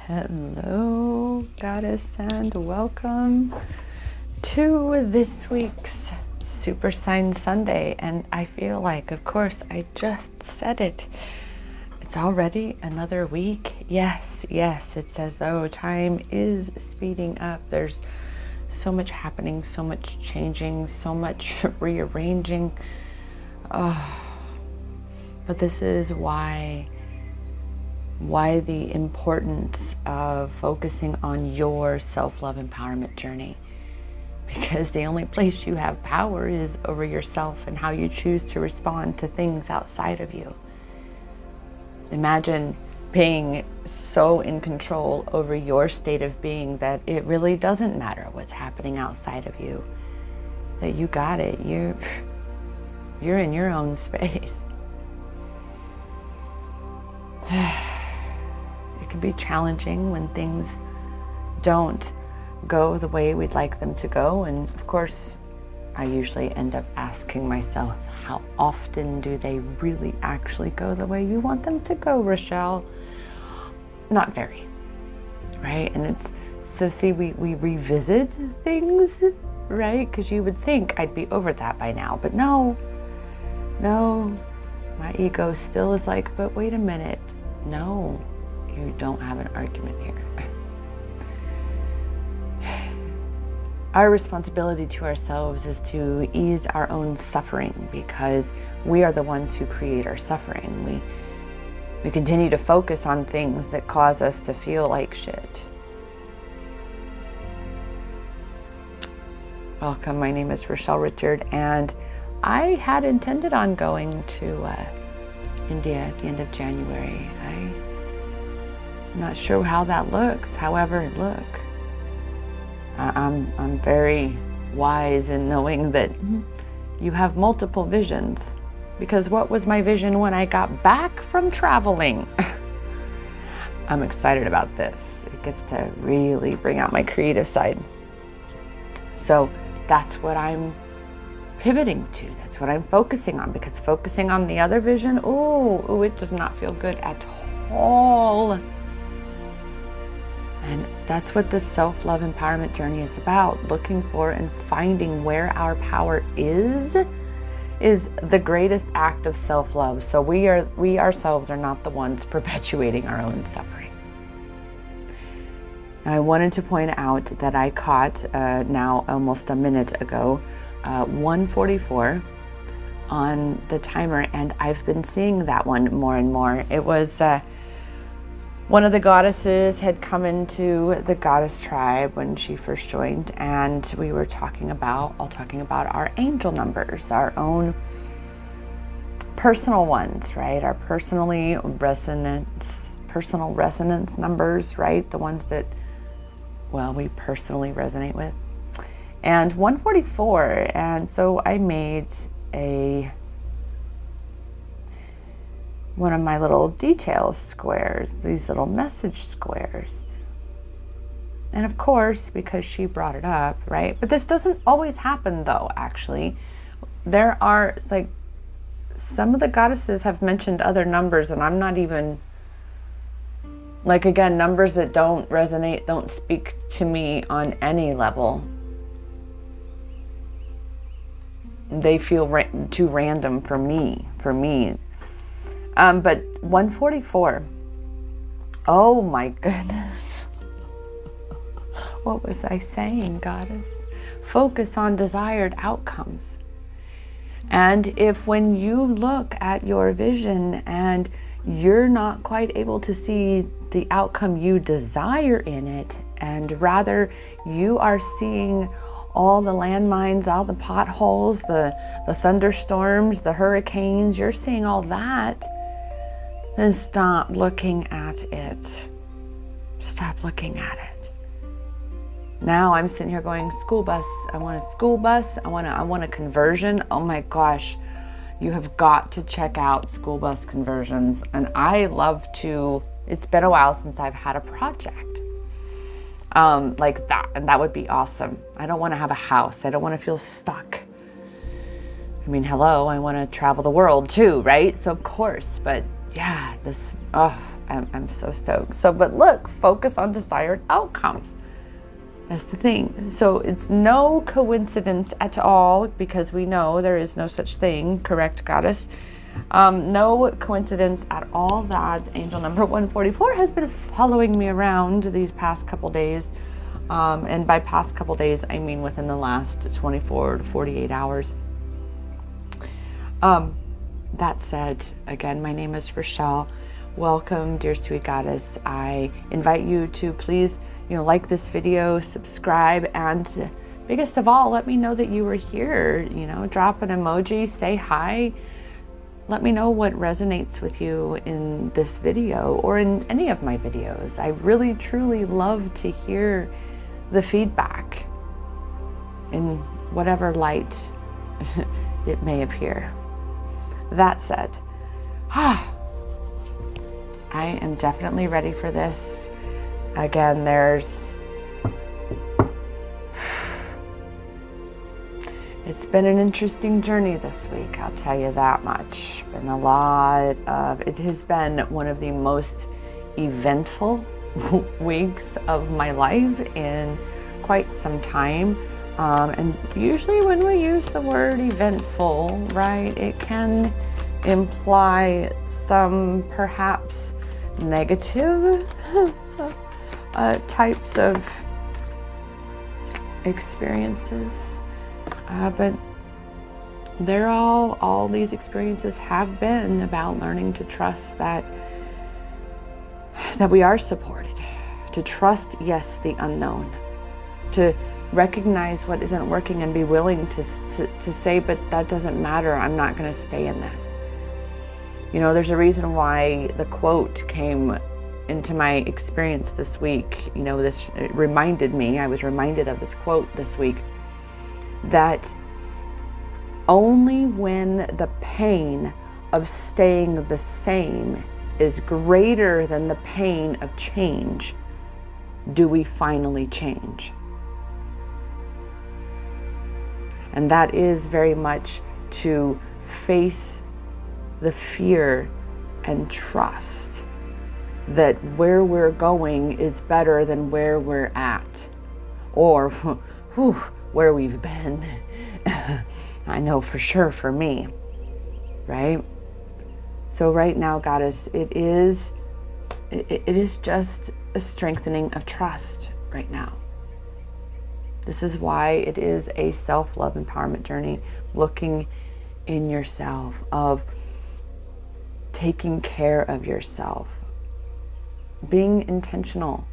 Hello, Goddess, and welcome to this week's Super Sign Sunday. And I feel like, of course, I just said it. It's already another week. Yes, it's as though time is speeding up. There's so much happening, so much changing, so much rearranging. But this is why the importance of focusing on your self-love empowerment journey, because the only place you have power is over yourself and how you choose to respond to things outside of you. Imagine being so in control over your state of being that it really doesn't matter what's happening outside of you, that you got it. You're in your own space. It can be challenging when things don't go the way we'd like them to go. And of course, I usually end up asking myself, how often do they really actually go the way you want them to go, Rachelle? Not very, right? And it's, so see, we revisit things, right? Because you would think I'd be over that by now, but no, my ego still is like, but wait a minute, no. You don't have an argument here. Our responsibility to ourselves is to ease our own suffering, because we are the ones who create our suffering. We continue to focus on things that cause us to feel like shit. Welcome, my name is Rachelle Richard, and I had intended on going to India at the end of January. I'm not sure how that looks. However, look, I'm very wise in knowing that you have multiple visions, because what was my vision when I got back from traveling? I'm excited about this. It gets to really bring out my creative side. So that's what I'm pivoting to. That's what I'm focusing on, because focusing on the other vision, oh, it does not feel good at all. And that's what the self-love empowerment journey is about. Looking for and finding where our power is the greatest act of self-love. So we ourselves are not the ones perpetuating our own suffering. I wanted to point out that I caught now almost a minute ago 1:44 on the timer, and I've been seeing that one more and more. It was one of the goddesses had come into the goddess tribe when she first joined, and we were talking about our angel numbers, our own personal ones, right? Our personal resonance numbers, right? The ones that, well, we personally resonate with. And 144, and so I made one of my little details squares, these little message squares. And of course, because she brought it up, right? But this doesn't always happen though, actually. There are, like, some of the goddesses have mentioned other numbers, and I'm not even, like, again, numbers that don't resonate, don't speak to me on any level. They feel too random for me. But 144, oh my goodness. What was I saying, goddess? Focus on desired outcomes. And if when you look at your vision and you're not quite able to see the outcome you desire in it, and rather you are seeing all the landmines, all the potholes, the thunderstorms, the hurricanes, you're seeing all that, then stop looking at it. Stop looking at it. Now I'm sitting here going, school bus. I want a school bus. I want a conversion. Oh my gosh, you have got to check out school bus conversions. And I love to, it's been a while since I've had a project like that, and that would be awesome. I don't want to have a house. I don't want to feel stuck. I mean, hello, I want to travel the world too, right? So of course, but yeah, this, I'm so stoked. So, but look, focus on desired outcomes. That's the thing. So it's no coincidence at all, because we know there is no such thing, correct, Goddess? No coincidence at all that angel number 144 has been following me around these past couple days. And by past couple days, I mean within the last 24 to 48 hours. That said, again, my name is Rachelle. Welcome, dear sweet Goddess. I invite you to please, like this video, subscribe, and biggest of all, let me know that you were here. Drop an emoji, say hi. Let me know what resonates with you in this video or in any of my videos. I really, truly love to hear the feedback in whatever light it may appear. That said, I am definitely ready for this. Again, it's been an interesting journey this week, I'll tell you that much. It has been one of the most eventful weeks of my life in quite some time. And usually when we use the word eventful, right, it can imply some perhaps negative types of experiences. But all these experiences have been about learning to trust that we are supported, to trust, yes, the unknown, to recognize what isn't working and be willing to say, but that doesn't matter. I'm not going to stay in this. There's a reason why the quote came into my experience this week. It reminded me, I was reminded of this quote this week, that only when the pain of staying the same is greater than the pain of change do we finally change. And that is very much to face the fear and trust that where we're going is better than where we're at, or where we've been. I know for sure for me, right? So right now, Goddess, it is just a strengthening of trust right now. This is why it is a self-love empowerment journey, looking in yourself, of taking care of yourself, being intentional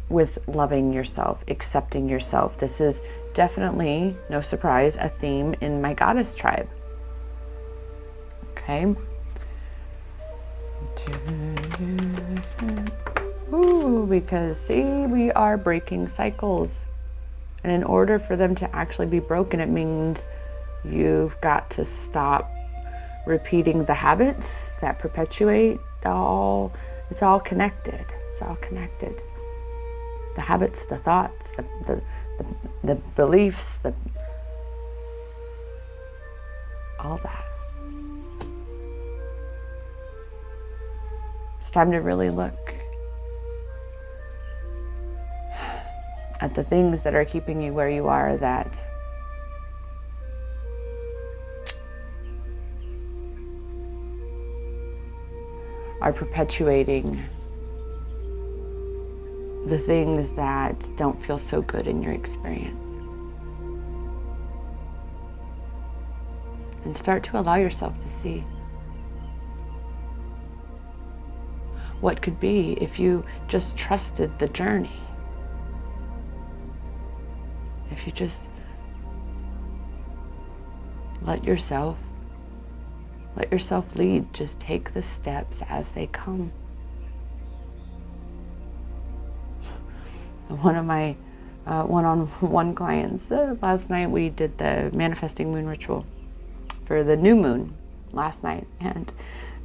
with loving yourself, accepting yourself. This is definitely, no surprise, a theme in my Goddess tribe. Okay. Because see, we are breaking cycles. And in order for them to actually be broken, it means you've got to stop repeating the habits that perpetuate. It's all connected. It's all connected. The habits, the thoughts, the beliefs, all that. It's time to really look at the things that are keeping you where you are, that are perpetuating the things that don't feel so good in your experience. And start to allow yourself to see what could be if you just trusted the journey. If you just let yourself lead, just take the steps as they come. One of my one-on-one clients, last night we did the manifesting moon ritual for the new moon last night, and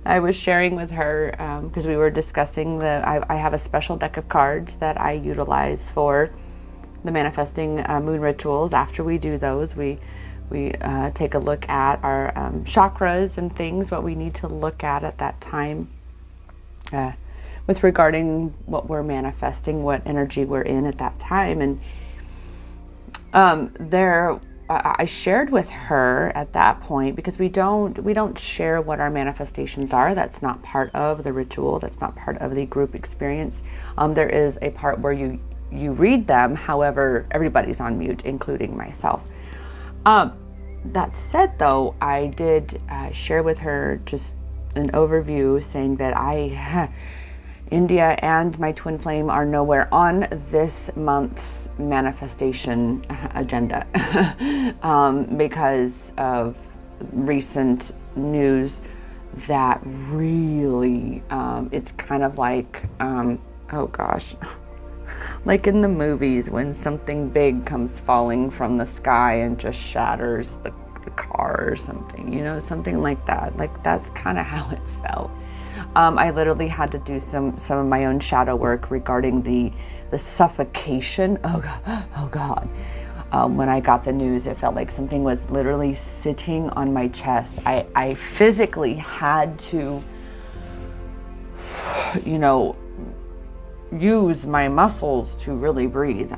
I was sharing with her, because we were discussing I have a special deck of cards that I utilize for the manifesting moon rituals. After we do those, we take a look at our chakras and things, what we need to look at that time. with regarding what we're manifesting, what energy we're in at that time. And I shared with her at that point, because we don't share what our manifestations are. That's not part of the ritual. That's not part of the group experience. There is a part where you read them. However, everybody's on mute, including myself. That said, though, I did share with her just an overview saying that India and my twin flame are nowhere on this month's manifestation agenda because of recent news that really, it's kind of like, oh gosh, like in the movies when something big comes falling from the sky and just shatters the car or something, you know, something like that. Like that's kind of how it felt. I literally had to do some of my own shadow work regarding the suffocation. Oh God. When I got the news, it felt like something was literally sitting on my chest. I physically had to, you know, use my muscles to really breathe.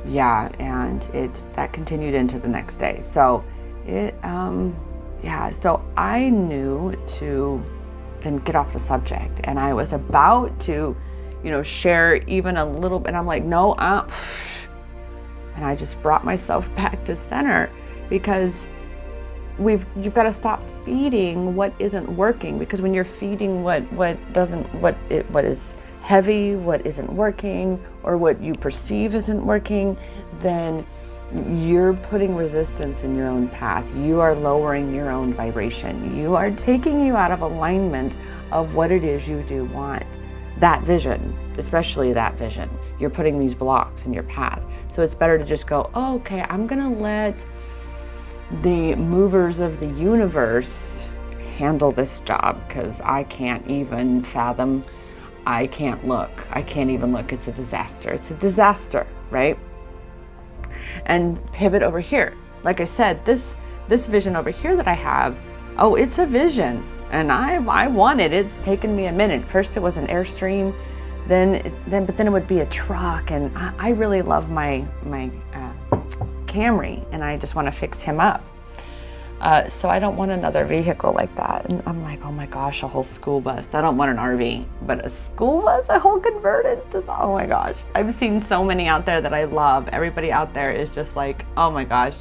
Yeah, and that continued into the next day. So so I knew to then get off the subject, and I was about to, you know, share even a little bit. I'm like, no, and I just brought myself back to center, because you've got to stop feeding what isn't working, because when you're feeding what is heavy, what isn't working, or what you perceive isn't working, then you're putting resistance in your own path. You are lowering your own vibration. You are taking you out of alignment of what it is you do want. That vision, especially that vision, you're putting these blocks in your path. So it's better to just go, oh, okay, I'm gonna let the movers of the universe handle this job, because I can't even fathom. I can't even look. It's a disaster. It's a disaster, right? And pivot over here. Like I said, this vision over here that I have, oh, it's a vision, and I want it. It's taken me a minute. First it was an Airstream, but then it would be a truck, and I really love my Camry, and I just want to fix him up. So I don't want another vehicle like that. And I'm like, oh my gosh, a whole school bus. I don't want an RV, but a school bus, a whole converted. Oh my gosh. I've seen so many out there that I love. Everybody out there is just like, oh my gosh.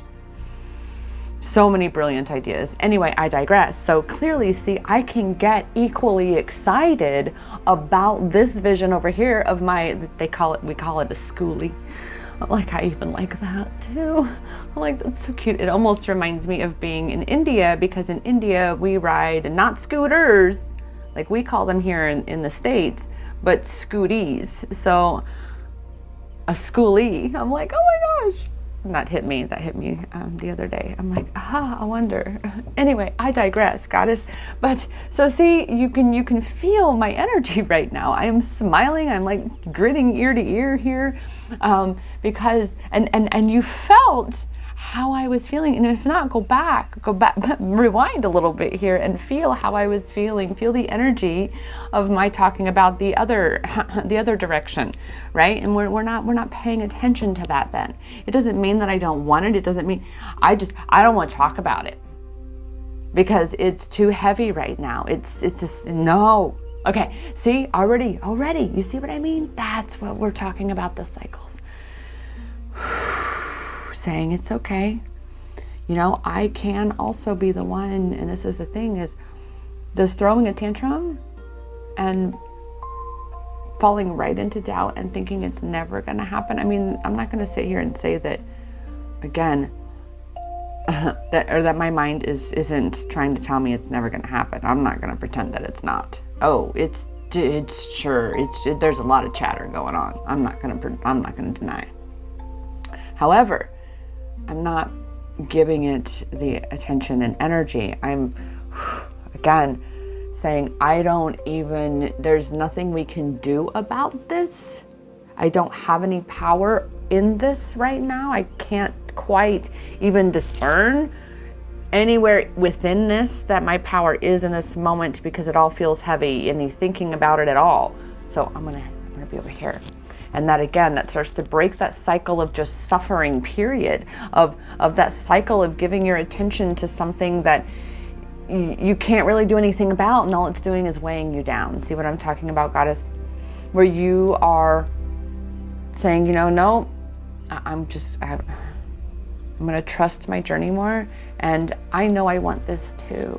So many brilliant ideas. Anyway, I digress. So clearly, see, I can get equally excited about this vision over here of we call it a schoolie. Like, I even like that too. I'm like, that's so cute. It almost reminds me of being in India, because in India we ride not scooters, like we call them here in the States, but scooties. So a schoolie, I'm like, oh my gosh. And that hit me the other day. I'm like, I wonder. Anyway, I digress, goddess. But so see, you can feel my energy right now. I am smiling. I'm like grinning ear to ear here, because and you felt how I was feeling. And if not, go back, rewind a little bit here and feel how I was feeling. Feel the energy of my talking about the other direction, right? And we're not paying attention to that. Then it doesn't mean that I don't want it. It doesn't mean I don't want to talk about it because it's too heavy right now. It's just no. Okay, see, already, you see what I mean? That's what we're talking about, the cycles. Saying it's okay. You know, I can also be the one, and this is the thing, is just throwing a tantrum and falling right into doubt and thinking it's never going to happen. I mean, I'm not going to sit here and say that, again, that my mind isn't trying to tell me it's never going to happen. I'm not going to pretend that it's not. Oh, it's sure. There's a lot of chatter going on. I'm not going to deny. However, I'm not giving it the attention and energy. I'm, again, saying there's nothing we can do about this. I don't have any power in this right now. I can't quite even discern anywhere within this that my power is in this moment, because it all feels heavy and you're thinking about it at all. So I'm gonna be over here. And that, again, that starts to break that cycle of just suffering, period, of that cycle of giving your attention to something that you can't really do anything about, and all it's doing is weighing you down. See what I'm talking about, Goddess? Where you are saying, you know, no, I'm going to trust my journey more, and I know I want this too.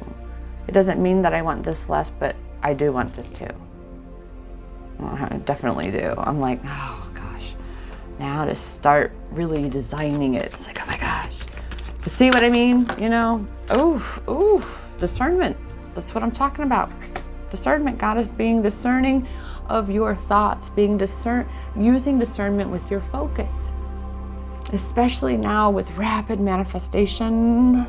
It doesn't mean that I want this less, but I do want this too. I definitely do. I'm like, oh gosh, now to start really designing it. It's like, oh my gosh. See what I mean? You know, discernment. That's what I'm talking about. Discernment, Goddess, being discerning of your thoughts, using discernment with your focus, especially now with rapid manifestation,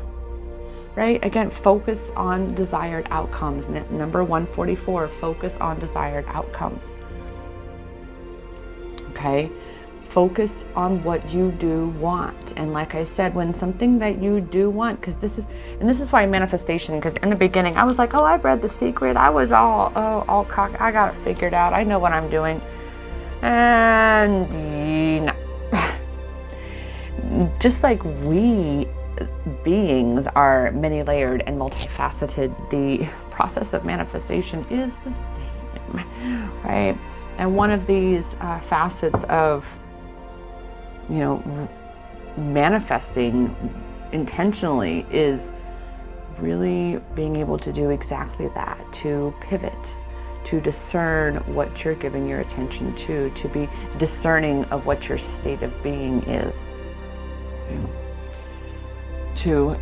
right? Again, focus on desired outcomes. Number 144, focus on desired outcomes. Okay? Focus on what you do want. And like I said, when something that you do want, because this is why manifestation, because in the beginning I was like, oh, I've read The Secret. I was all cocky. I got it figured out. I know what I'm doing. And just like we beings are many layered and multifaceted, the process of manifestation is the same, right? And one of these facets of, you know, manifesting intentionally is really being able to do exactly that, to pivot, to discern what you're giving your attention to be discerning of what your state of being is. To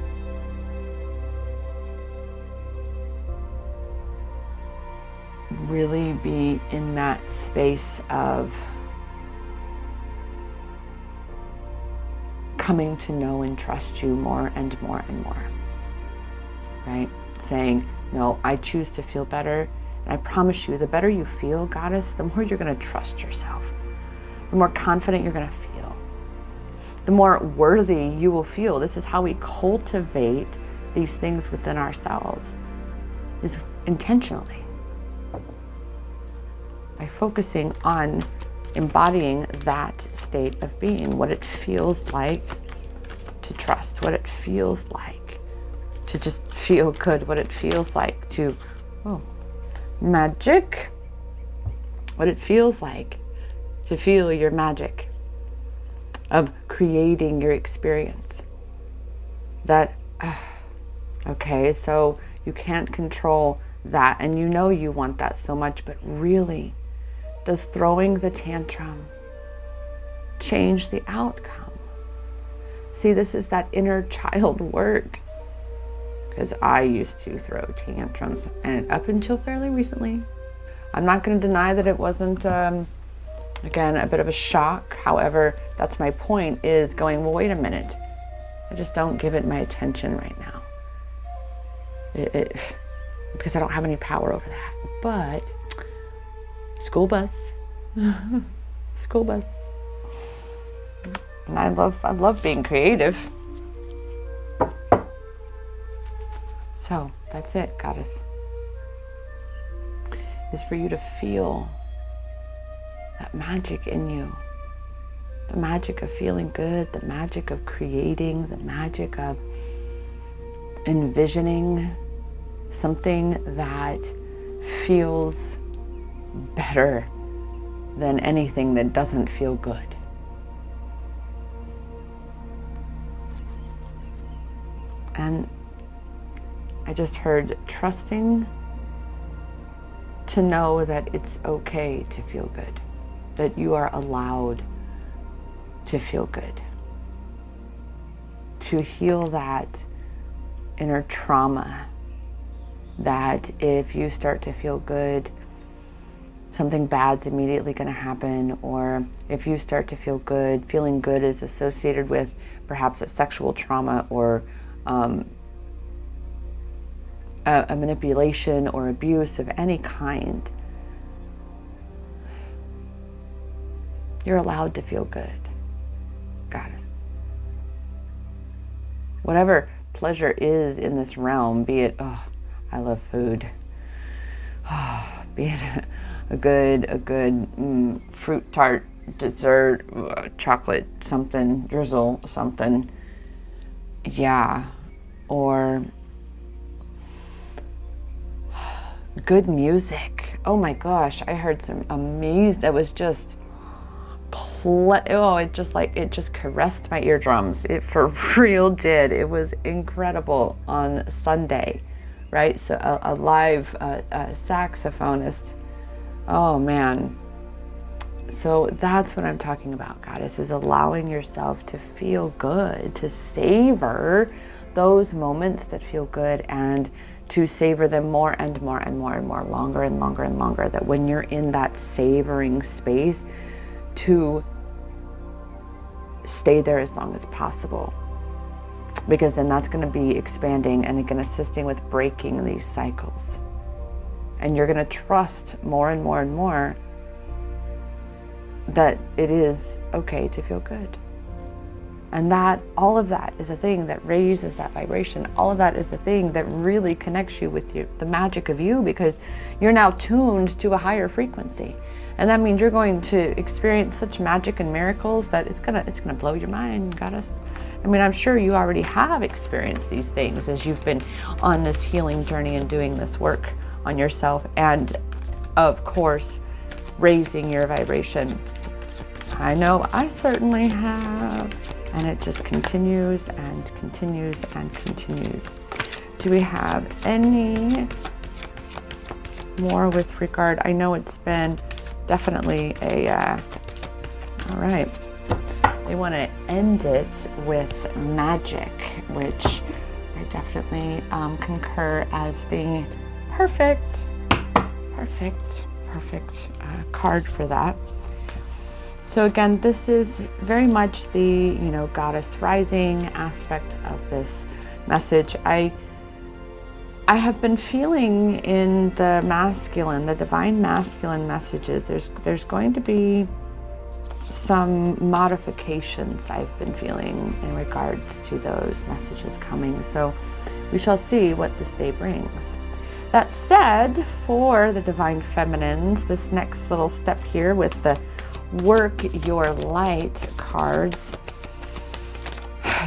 really be in that space of coming to know and trust you more and more and more, right? Saying, no, I choose to feel better. And I promise you, the better you feel, Goddess, the more you're going to trust yourself, the more confident you're going to feel, the more worthy you will feel. This is how we cultivate these things within ourselves, is intentionally, by focusing on embodying that state of being, what it feels like to trust, what it feels like to just feel good, what it feels like to, magic, what it feels like to feel your magic of creating your experience. That, okay, so you can't control that, and you know you want that so much, but really, does throwing the tantrum change the outcome? See, this is that inner child work, because I used to throw tantrums, and up until fairly recently, I'm not going to deny that it wasn't, again, a bit of a shock. However, that's my point, is going, well, wait a minute. I just don't give it my attention right now. Because I don't have any power over that. But school bus, school bus. And I love being creative. So that's it, Goddess. Is for you to feel that magic in you. The magic of feeling good, the magic of creating, the magic of envisioning something that feels better than anything that doesn't feel good. And I just heard trusting to know that it's okay to feel good, that you are allowed to feel good, to heal that inner trauma, that if you start to feel good, something bad's immediately going to happen, or if you start to feel good, feeling good is associated with perhaps a sexual trauma or a manipulation or abuse of any kind. You're allowed to feel good, Goddess. Whatever pleasure is in this realm, be it, I love food, be it a good fruit tart, dessert, chocolate, something, drizzle, something, yeah, or good music. Oh my gosh, I heard some amazing, that was just, it just caressed my eardrums. It for real did. It was incredible on Sunday, right? So a live saxophonist. Oh man. So that's what I'm talking about, Goddess, is allowing yourself to feel good, to savor those moments that feel good, and to savor them more and more and more and more, longer and longer and longer. That when you're in that savoring space, to stay there as long as possible, because then that's going to be expanding and again assisting with breaking these cycles, and you're going to trust more and more and more that it is okay to feel good. And that all of that is a thing that raises that vibration. All of that is the thing that really connects you with the magic of you, because you're now tuned to a higher frequency. And that means you're going to experience such magic and miracles that it's gonna blow your mind, Goddess. I mean, I'm sure you already have experienced these things as you've been on this healing journey and doing this work on yourself, and of course, raising your vibration. I know I certainly have, and it just continues and continues and continues. Do we have any more with regard? I know it's been definitely all right. We want to end it with magic, which I definitely concur as the perfect card for that. So again, this is very much the, goddess rising aspect of this message. I have been feeling in the masculine, the divine masculine messages, there's going to be some modifications I've been feeling in regards to those messages coming. So we shall see what this day brings. That said, for the divine feminines, this next little step here with the work your light cards,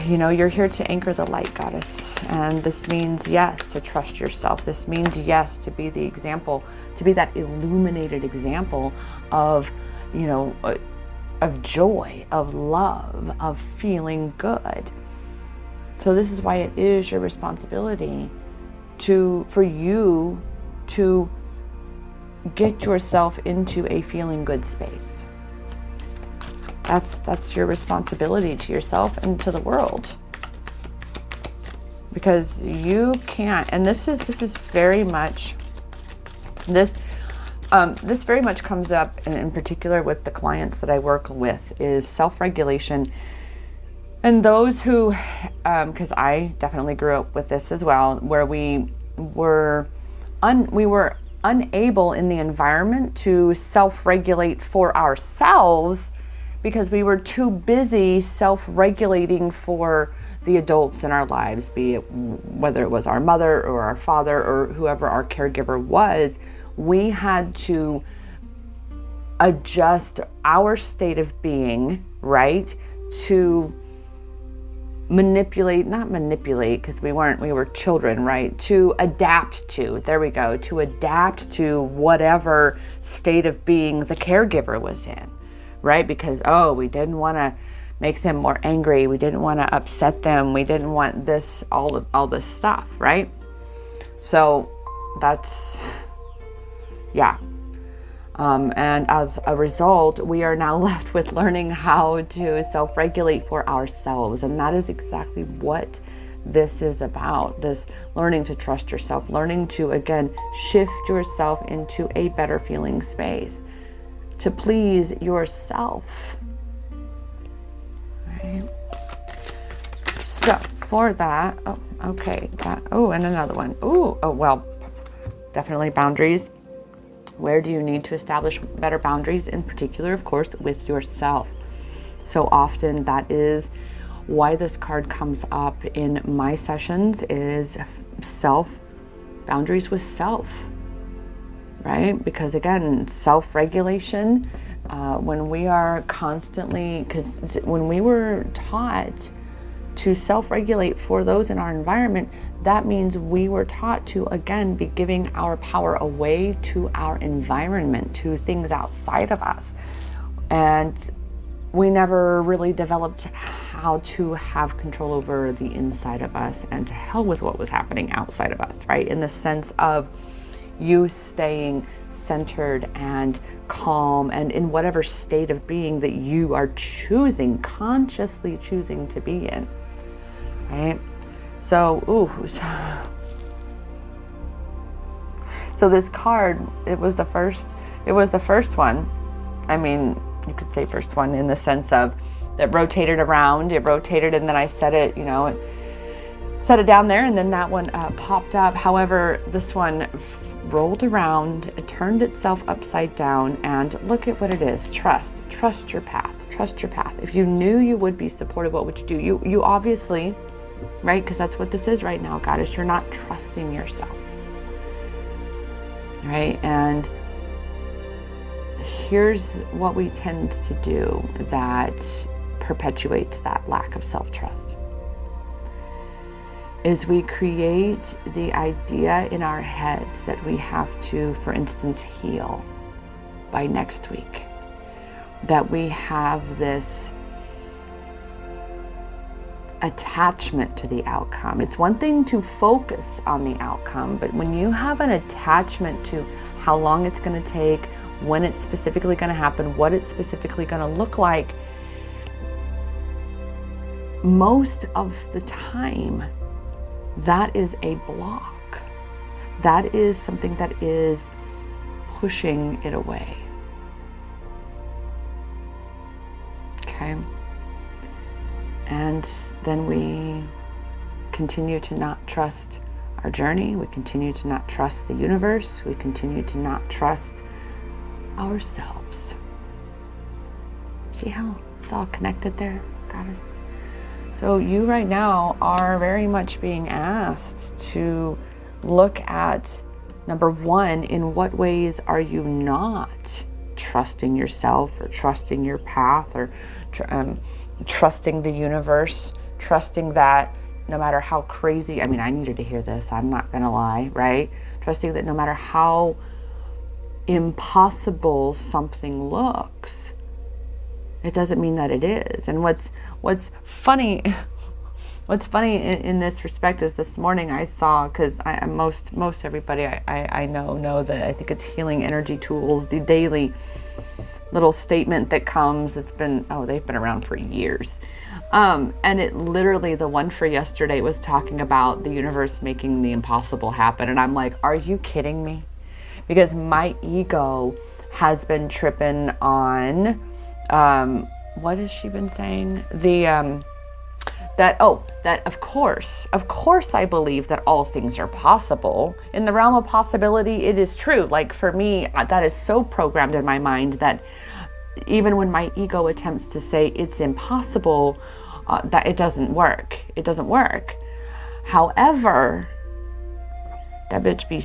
you're here to anchor the light, Goddess. And this means, yes, to trust yourself. This means, yes, to be the example, to be that illuminated example of, of joy, of love, of feeling good. So this is why it is your responsibility for you to get yourself into a feeling good space. That's your responsibility to yourself and to the world, because you can't. And this very much this very much comes up in particular with the clients that I work with, is self-regulation. And those who, because I definitely grew up with this as well, where we were unable in the environment to self-regulate for ourselves, because we were too busy self-regulating for the adults in our lives, be it whether it was our mother or our father or whoever our caregiver was. We had to adjust our state of being, right, to not manipulate, because we were children, right, to adapt to, to adapt to whatever state of being the caregiver was in, right? Because, we didn't want to make them more angry. We didn't want to upset them. We didn't want this, all this stuff, right? So that's, yeah. And as a result, we are now left with learning how to self-regulate for ourselves. And that is exactly what this is about. This learning to trust yourself, learning to, again, shift yourself into a better feeling space, to please yourself. Right? So for that, and another one. Definitely boundaries. Where do you need to establish better boundaries? In particular, of course, with yourself. So often that is why this card comes up in my sessions is boundaries with self, right? Because again, self-regulation, when we are constantly, because when we were taught to self-regulate for those in our environment, that means we were taught to, again, be giving our power away to our environment, to things outside of us. And we never really developed how to have control over the inside of us, and to hell with what was happening outside of us, right? In the sense of you staying centered and calm and in whatever state of being that you are choosing, consciously choosing to be in, right? So, so this card, it was the first one. I mean, you could say first one in the sense of that rotated around, it rotated, and then I set it, set it down there, and then that one popped up. However, this one rolled around, it turned itself upside down, and look at what it is. Trust your path, trust your path. If you knew you would be supported, what would you do? You obviously, right? Because that's what this is right now, Goddess. You're not trusting yourself, right? And here's what we tend to do that perpetuates that lack of self-trust. Is we create the idea in our heads that we have to, for instance, heal by next week. That we have this attachment to the outcome. It's one thing to focus on the outcome, but when you have an attachment to how long it's going to take, when it's specifically going to happen, what it's specifically going to look like, most of the time, that is a block. That is something that is pushing it away. Okay? And then we continue to not trust our journey. We continue to not trust the universe. We continue to not trust ourselves. See how it's all connected there, Goddess? So you right now are very much being asked to look at, number one, in what ways are you not trusting yourself or trusting your path or trusting the universe, trusting that no matter how crazy, I mean, I needed to hear this, I'm not gonna lie, right? Trusting that no matter how impossible something looks, it doesn't mean that it is. And what's funny in this respect is this morning I saw, because most everybody I know that I think it's Healing Energy Tools, the daily little statement that comes. They've been around for years. And it literally, the one for yesterday was talking about the universe making the impossible happen. And I'm like, are you kidding me? Because my ego has been tripping on, what has she been saying? That of course I believe that all things are possible. In the realm of possibility, it is true. Like for me, that is so programmed in my mind that even when my ego attempts to say it's impossible, that it doesn't work. It doesn't work. However, that bitch be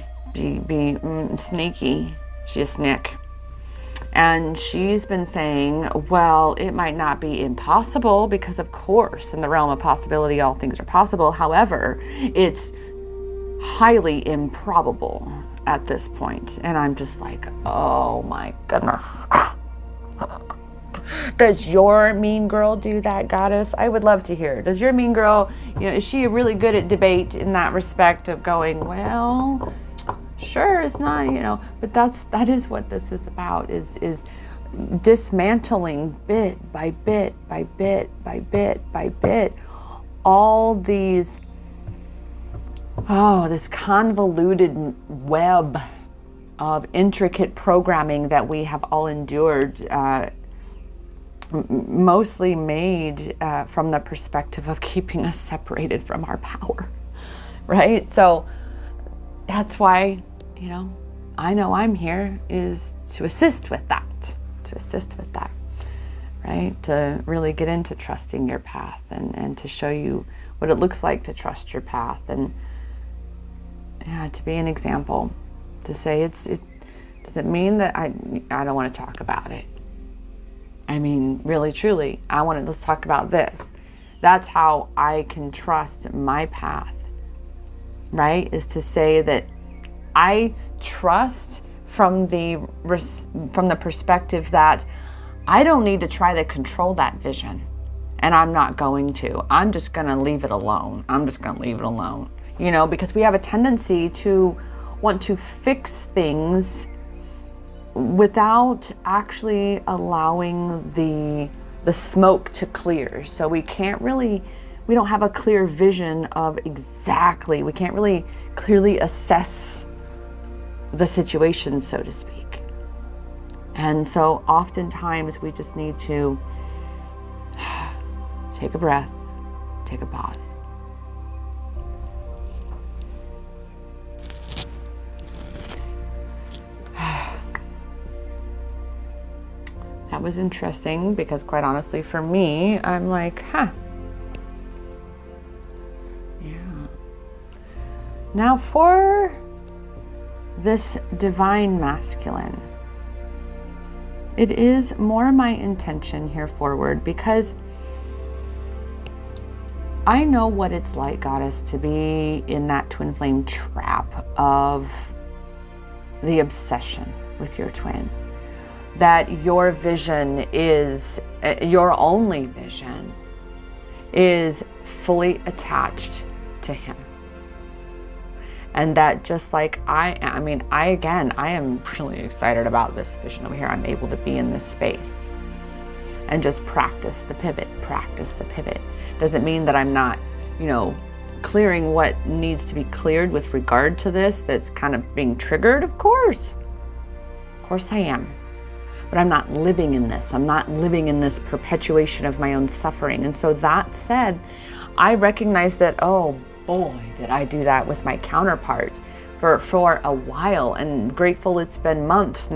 sneaky. She's a snick. And she's been saying, well, it might not be impossible because, of course, in the realm of possibility, all things are possible. However, it's highly improbable at this point. And I'm just like, oh my goodness. Does your mean girl do that, Goddess? I would love to hear. Does your mean girl, is she really good at debate in that respect of going, well, sure, it's not, but that is what this is about, is dismantling bit by bit by bit by bit by bit all these, this convoluted web of intricate programming that we have all endured, mostly made from the perspective of keeping us separated from our power, right? So that's why, I know I'm here is to assist with that, right? To really get into trusting your path and to show you what it looks like to trust your path, and yeah, to be an example, to say does it mean that I don't want to talk about it? I mean, really, truly, let's talk about this. That's how I can trust my path, right? Is to say that I trust from the perspective that I don't need to try to control that vision, and I'm not going to. I'm just going to leave it alone. Because we have a tendency to want to fix things without actually allowing the smoke to clear. So we don't have a clear vision of exactly, we can't really clearly assess the situation, so to speak. And so oftentimes we just need to take a breath, take a pause. That was interesting because, quite honestly, for me, I'm like, yeah. Now for this divine masculine, it is more my intention here forward, because I know what it's like, Goddess, to be in that twin flame trap of the obsession with your twin. That your vision your only vision is fully attached to him. And that just like I am really excited about this vision over here. I'm able to be in this space and just practice the pivot. Doesn't mean that I'm not, clearing what needs to be cleared with regard to this that's kind of being triggered. Of course I am. But I'm not living in this. I'm not living in this perpetuation of my own suffering. And so that said, I recognize that, oh boy, did I do that with my counterpart for a while, and grateful it's been months,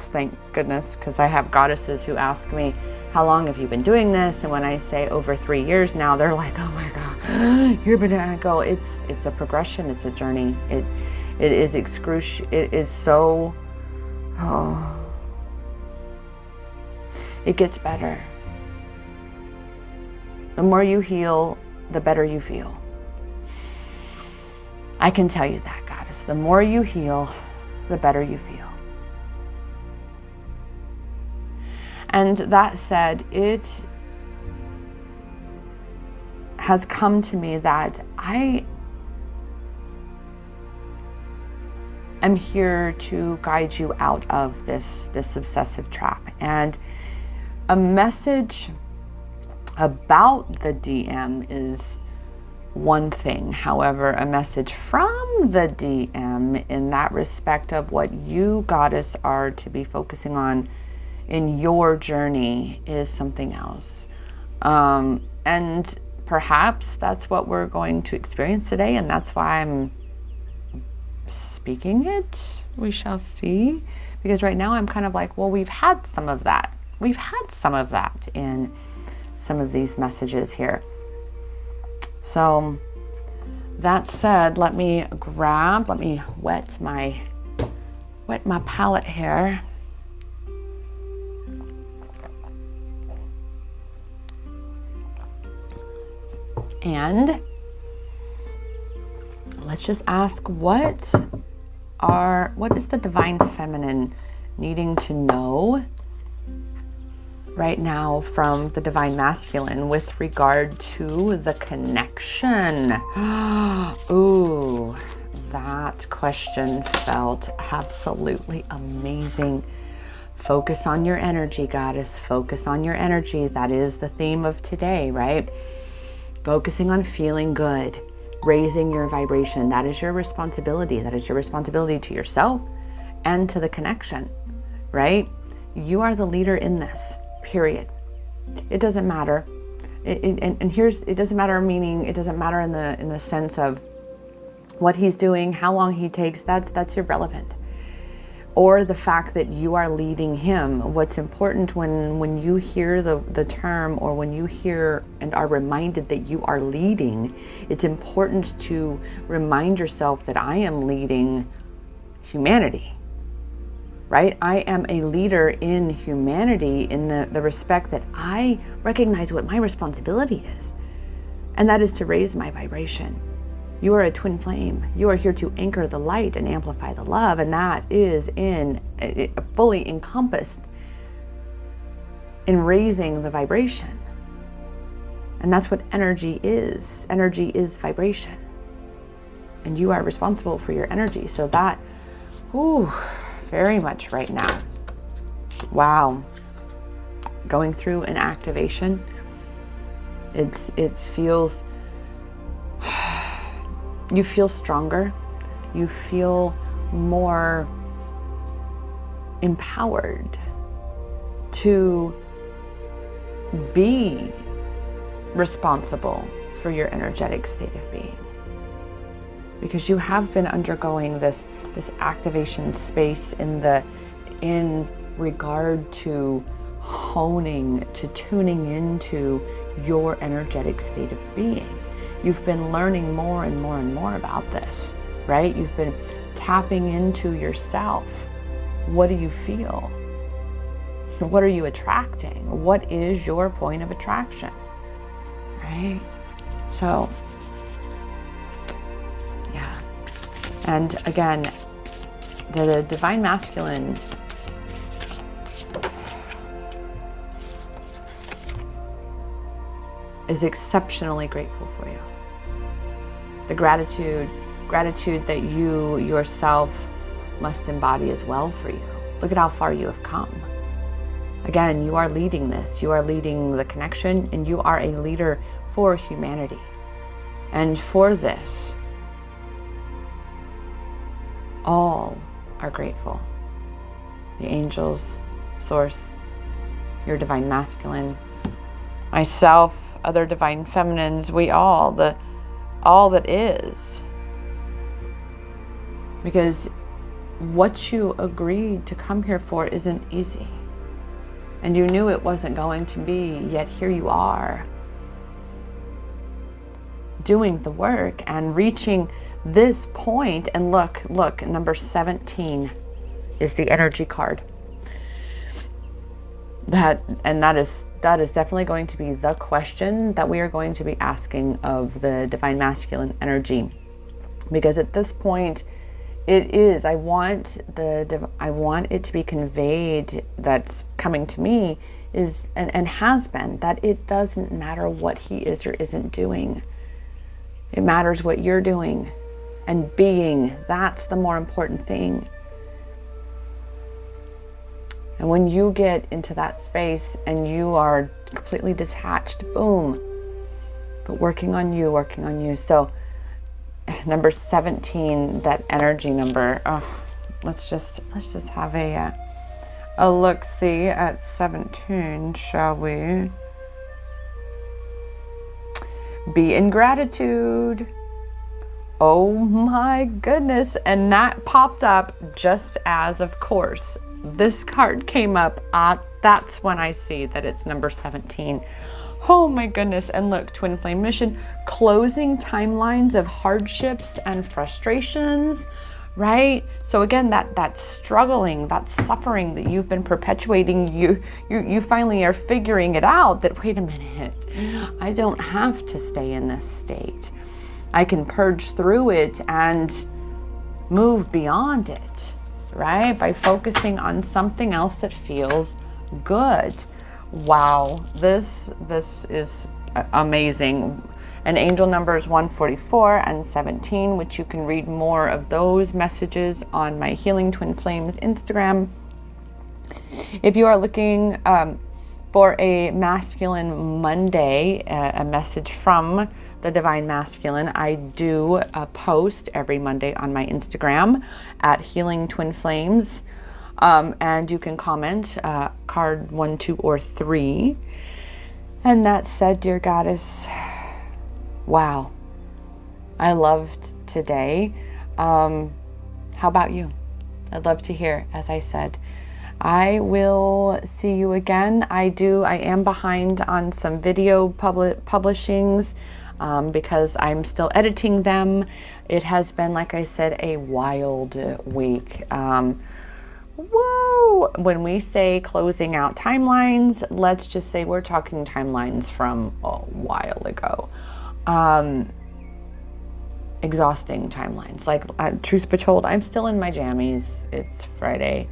thank goodness, because I have goddesses who ask me, how long have you been doing this? And when I say over 3 years now, they're like, oh my God, you've been, I go, it's a progression, it's a journey. It is excruciating, it is so, it gets better. The more you heal, the better you feel. I can tell you that, Goddess. The more you heal, the better you feel. And that said, it has come to me that I am here to guide you out of this obsessive trap. And a message about the DM is one thing. However, a message from the DM in that respect of what you, Goddess, are to be focusing on in your journey is something else. And perhaps that's what we're going to experience today, and that's why I'm speaking it. We shall see. Because right now I'm kind of like, well, we've had some of that. We've had some of that in some of these messages here. So that said, let me wet my palette here. And let's just ask, what is the divine feminine needing to know right now from the divine masculine with regard to the connection? Ooh, that question felt absolutely amazing. Focus on your energy, Goddess. Focus on your energy. That is the theme of today, right? Focusing on feeling good, raising your vibration. That is your responsibility. That is your responsibility to yourself and to the connection, right? You are the leader in this. Period. It doesn't matter. It doesn't matter, meaning it doesn't matter in the sense of what he's doing, how long he takes. That's irrelevant. or the fact that you are leading him. What's important when you hear the term, or when you hear and are reminded that you are leading, it's important to remind yourself that I am leading humanity, right? I am a leader in humanity in the respect that I recognize what my responsibility is, and that is to raise my vibration. You are a twin flame. You are here to anchor the light and amplify the love, and that is fully encompassed in raising the vibration. And that's what energy is. Energy is vibration. And you are responsible for your energy. So that, very much right now. Wow. Going through an activation. It feels, you feel stronger. You feel more empowered to be responsible for your energetic state of being, because you have been undergoing this activation space in regard to honing, to tuning into your energetic state of being. You've been learning more and more and more about this, right? You've been tapping into yourself. What do you feel? What are you attracting? What is your point of attraction? Right? So, yeah. And again, the divine masculine is exceptionally grateful for you. The gratitude that you yourself must embody as well for you. Look at how far you have come. Again, you are leading this. You are leading the connection, and you are a leader for humanity. And for this, all are grateful. The angels, source, your divine masculine, myself, other divine feminines, we all that is. Because what you agreed to come here for isn't easy. And you knew it wasn't going to be, yet here you are, doing the work and reaching this point. And look, number 17 is the energy card. That is definitely going to be the question that we are going to be asking of the divine masculine energy, because at this point it is, I want it to be conveyed, that's coming to me is and has been, that it doesn't matter what he is or isn't doing. It matters what you're doing and being. That's the more important thing. And when you get into that space and you are completely detached, boom, but working on you. So number 17, that energy number, let's just have a look-see at 17, shall we? Be in gratitude. Oh my goodness. And that popped up just as, of course, this card came up. That's when I see that it's number 17. Oh my goodness. And look, twin flame mission, closing timelines of hardships and frustrations, right? So again, that struggling, that suffering that you've been perpetuating, you finally are figuring it out that, wait a minute, I don't have to stay in this state. I can purge through it and move beyond it, right? By focusing on something else that feels good. Wow, this is amazing. And angel numbers 144 and 17, which you can read more of those messages on my Healing Twin Flames Instagram. If you are looking for a Masculine Monday, a message from the Divine Masculine, I do a post every Monday on my Instagram at Healing Twin Flames. And you can comment card 1, 2, or 3. And that said, dear Goddess, wow, I loved today. How about you? I'd love to hear, as I said. I will see you again. I am behind on some video publishings because I'm still editing them. It has been, like I said, a wild week. Whoa! When we say closing out timelines, let's just say we're talking timelines from a while ago. Exhausting timelines. Like, truth be told, I'm still in my jammies. It's Friday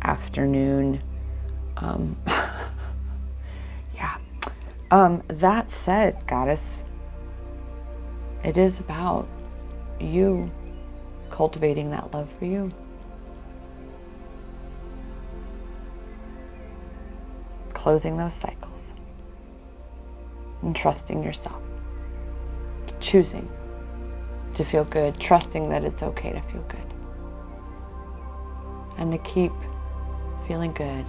afternoon. Yeah. That said, Goddess, it is about you cultivating that love for you. Closing those cycles. And trusting yourself. Choosing to feel good, trusting that it's okay to feel good. And to keep feeling good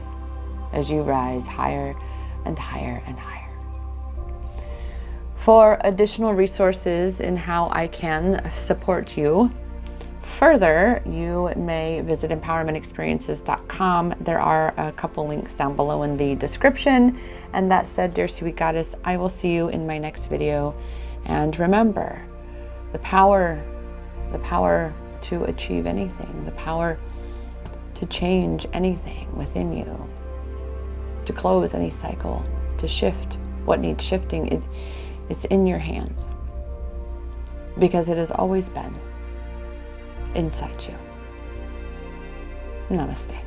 as you rise higher and higher and higher. For additional resources in how I can support you further, you may visit empowermentexperiences.com. There are a couple links down below in the description. And that said, dear sweet goddess, I will see you in my next video. And remember, the power to achieve anything, the power to change anything within you, to close any cycle, to shift what needs shifting, it's in your hands, because it has always been inside you. Namaste.